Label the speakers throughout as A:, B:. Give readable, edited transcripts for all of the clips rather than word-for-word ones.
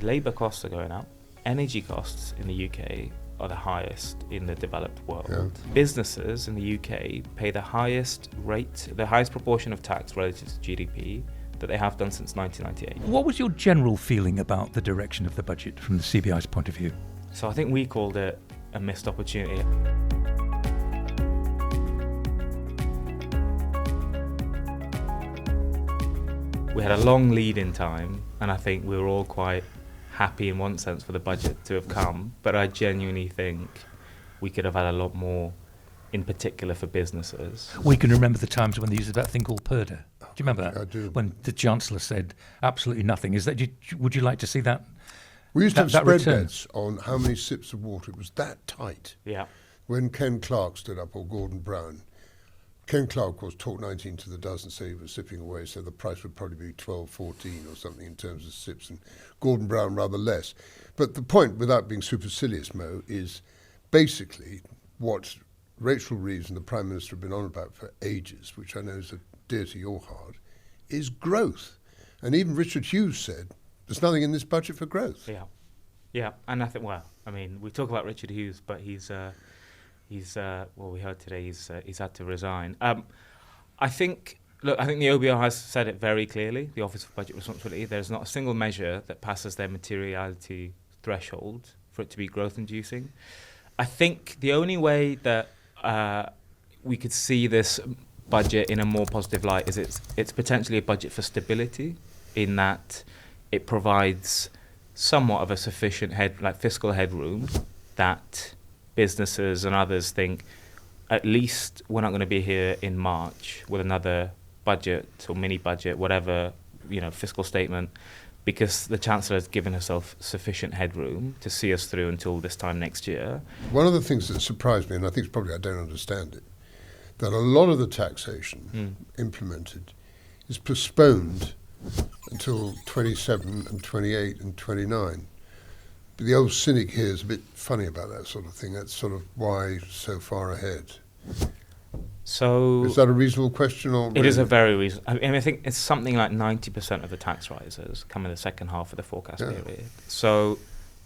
A: labour costs are going up. Energy costs in the UK are the highest in the developed world.
B: Yeah.
A: Businesses in the UK pay the highest proportion of tax relative to GDP that they have done since 1998.
C: What was your general feeling about the direction of the budget from the CBI's point of view?
A: So I think we called it a missed opportunity. We had a long lead-in time, and I think we were all quite happy in one sense for the budget to have come, but I genuinely think we could have had a lot more, in particular for businesses.
C: We can remember the times when they used that thing called PERDA. Do you remember that?
B: I do.
C: When the Chancellor said absolutely nothing. Would you like to see that?
B: We used to have spread
C: return?
B: bets on how many sips of water. It was that tight.
A: Yeah.
B: When Ken Clarke stood up, or Gordon Brown, Ken Clarke, of course, talked 19 to the dozen, so he was sipping away, so the price would probably be 12, 14 or something in terms of sips, and Gordon Brown rather less. But the point, without being supercilious, Mo, is basically what Rachel Reeves and the Prime Minister have been on about for ages, which I know is dear to your heart, is growth. And even Richard Hughes said, there's nothing in this budget for growth.
A: Yeah, and I think, we talk about Richard Hughes, but we heard today he's had to resign. I think the OBR has said it very clearly, the Office of Budget Responsibility. There's not a single measure that passes their materiality threshold for it to be growth-inducing. I think the only way that we could see this budget in a more positive light is it's potentially a budget for stability, in that it provides somewhat of a sufficient fiscal headroom that businesses and others think, at least we're not going to be here in March with another budget or mini budget, whatever, fiscal statement, because the Chancellor has given herself sufficient headroom to see us through until this time next year.
B: One of the things that surprised me, and I think it's probably I don't understand it, that a lot of the taxation implemented is postponed until 27 and 28 and 29. But the old cynic here is a bit funny about that sort of thing. That's sort of why so far ahead.
A: So
B: is that a reasonable question? Or
A: it is a very reasonable. I think it's something like 90% of the tax rises come in the second half of the forecast period. So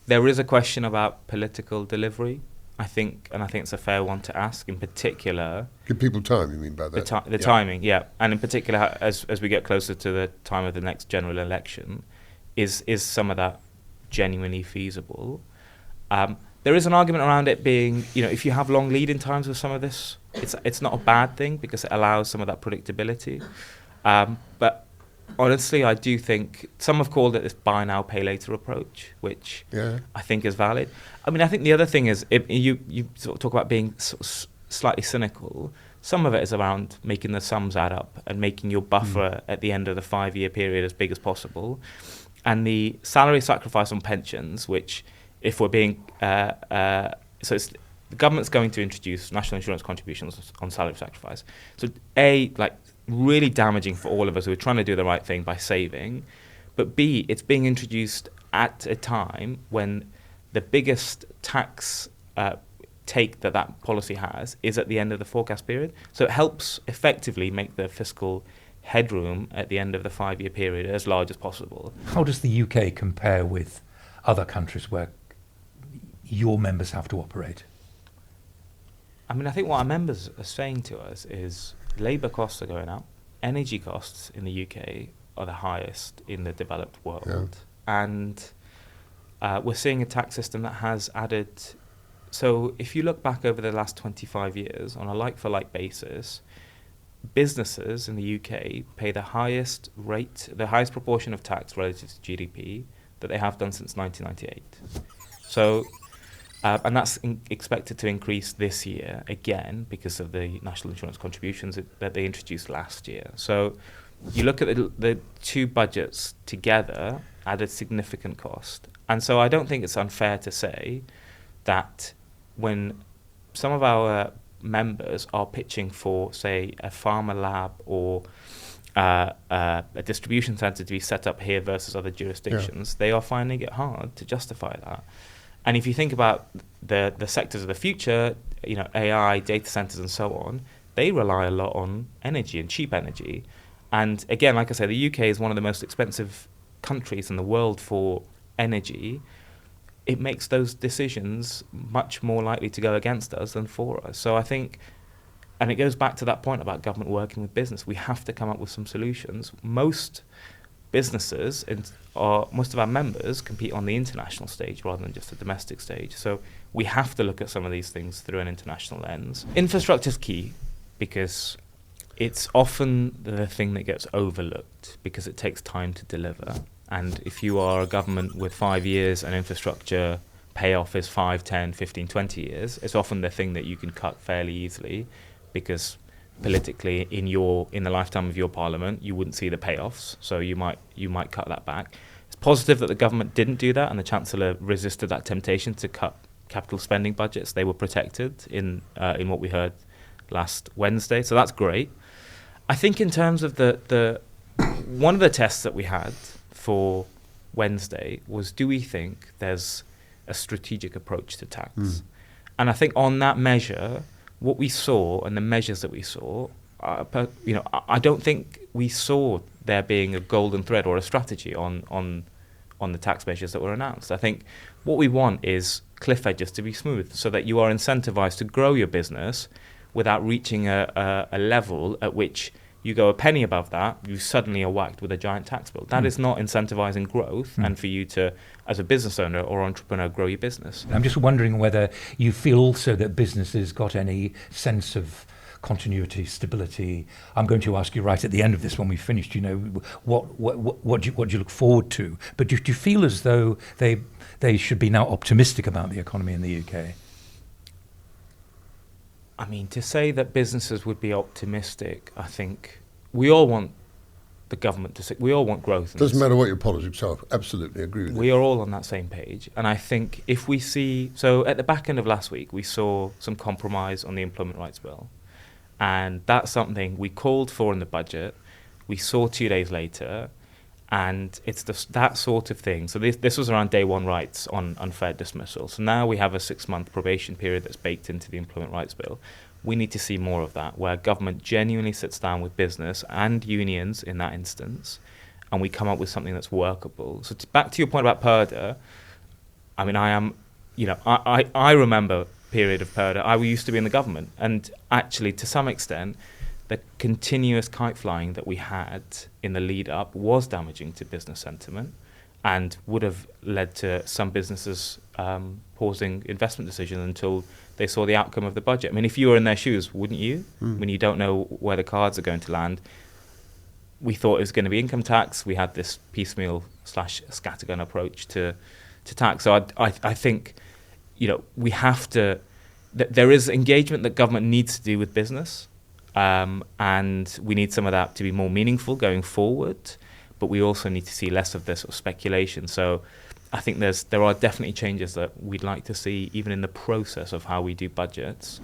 A: there is a question about political delivery, I think, and I think it's a fair one to ask. In particular,
B: give people time. You mean by that?
A: The timing, yeah, and in particular, as we get closer to the time of the next general election, is some of that genuinely feasible? There is an argument around it being, if you have long lead-in times with some of this, it's not a bad thing because it allows some of that predictability. But honestly, I do think some have called it this buy now, pay later approach, which I think is valid. I mean, I think the other thing is, you sort of talk about being slightly cynical. Some of it is around making the sums add up and making your buffer at the end of the 5-year period as big as possible. And the salary sacrifice on pensions, which, if we're being, the government's going to introduce national insurance contributions on salary sacrifice. So really damaging for all of us who are trying to do the right thing by saving. But B, it's being introduced at a time when the biggest tax take that policy has is at the end of the forecast period. So it helps effectively make the fiscal headroom at the end of the 5-year period as large as possible.
C: How does the UK compare with other countries where your members have to operate?
A: I mean, I think what our members are saying to us is labour costs are going up. Energy costs in the UK are the highest in the developed world. Yeah. And we're seeing a tax system that has added... So if you look back over the last 25 years, on a like-for-like basis, businesses in the UK pay the highest proportion of tax relative to GDP that they have done since 1998. So, and that's expected to increase this year again because of the national insurance contributions that they introduced last year. So you look at the two budgets together, added significant cost. And so I don't think it's unfair to say that when some of our members are pitching for, say, a pharma lab or a distribution centre to be set up here versus other jurisdictions, they are finding it hard to justify that. And if you think about the sectors of the future, AI, data centres and so on, they rely a lot on energy and cheap energy. And again, like I say, the UK is one of the most expensive countries in the world for energy, it makes those decisions much more likely to go against us than for us. So I think, and it goes back to that point about government working with business, we have to come up with some solutions. Most businesses, most of our members compete on the international stage rather than just the domestic stage. So we have to look at some of these things through an international lens. Infrastructure is key because it's often the thing that gets overlooked because it takes time to deliver. And if you are a government with 5 years and infrastructure payoff is 5, 10, 15, 20 years, it's often the thing that you can cut fairly easily because politically in the lifetime of your parliament you wouldn't see the payoffs, so you might cut that back. It's positive that the government didn't do that and the Chancellor resisted that temptation to cut capital spending budgets. They were protected in what we heard last Wednesday, so that's great. I think in terms of the one of the tests that we had for Wednesday was, do we think there's a strategic approach to tax? And I think on that measure, what we saw and the measures that we saw, I don't think we saw there being a golden thread or a strategy on the tax measures that were announced. I think what we want is cliff edges to be smooth so that you are incentivized to grow your business without reaching a level at which you go a penny above that, you suddenly are whacked with a giant tax bill. That is not incentivizing growth and for you to, as a business owner or entrepreneur, grow your business.
C: I'm just wondering whether you feel also that businesses got any sense of continuity, stability. I'm going to ask you right at the end of this when we've finished, what do you look forward to? But do you feel as though they should be now optimistic about the economy in the UK?
A: I mean, to say that businesses would be optimistic, I think we all want the government to say, we all want growth.
B: Doesn't matter what your politics are, absolutely agree with you.
A: We are all on that same page. And I think if we see, so at the back end of last week, we saw some compromise on the Employment Rights Bill. And that's something we called for in the budget. We saw 2 days later. And it's that sort of thing. So this was around day one rights on unfair dismissal. So now we have a 6-month probation period that's baked into the Employment Rights Bill. We need to see more of that, where government genuinely sits down with business and unions in that instance, and we come up with something that's workable. So back to your point about PERDA, I mean, I remember a period of PERDA. I used to be in the government, and actually, to some extent, the continuous kite flying that we had in the lead up was damaging to business sentiment and would have led to some businesses pausing investment decisions until they saw the outcome of the budget. I mean, if you were in their shoes, wouldn't you? When you don't know where the cards are going to land. We thought it was going to be income tax. We had this piecemeal / scattergun approach to tax. So I think, we have to, there is engagement that government needs to do with business. And we need some of that to be more meaningful going forward, but we also need to see less of this sort of speculation. So I think there are definitely changes that we'd like to see even in the process of how we do budgets.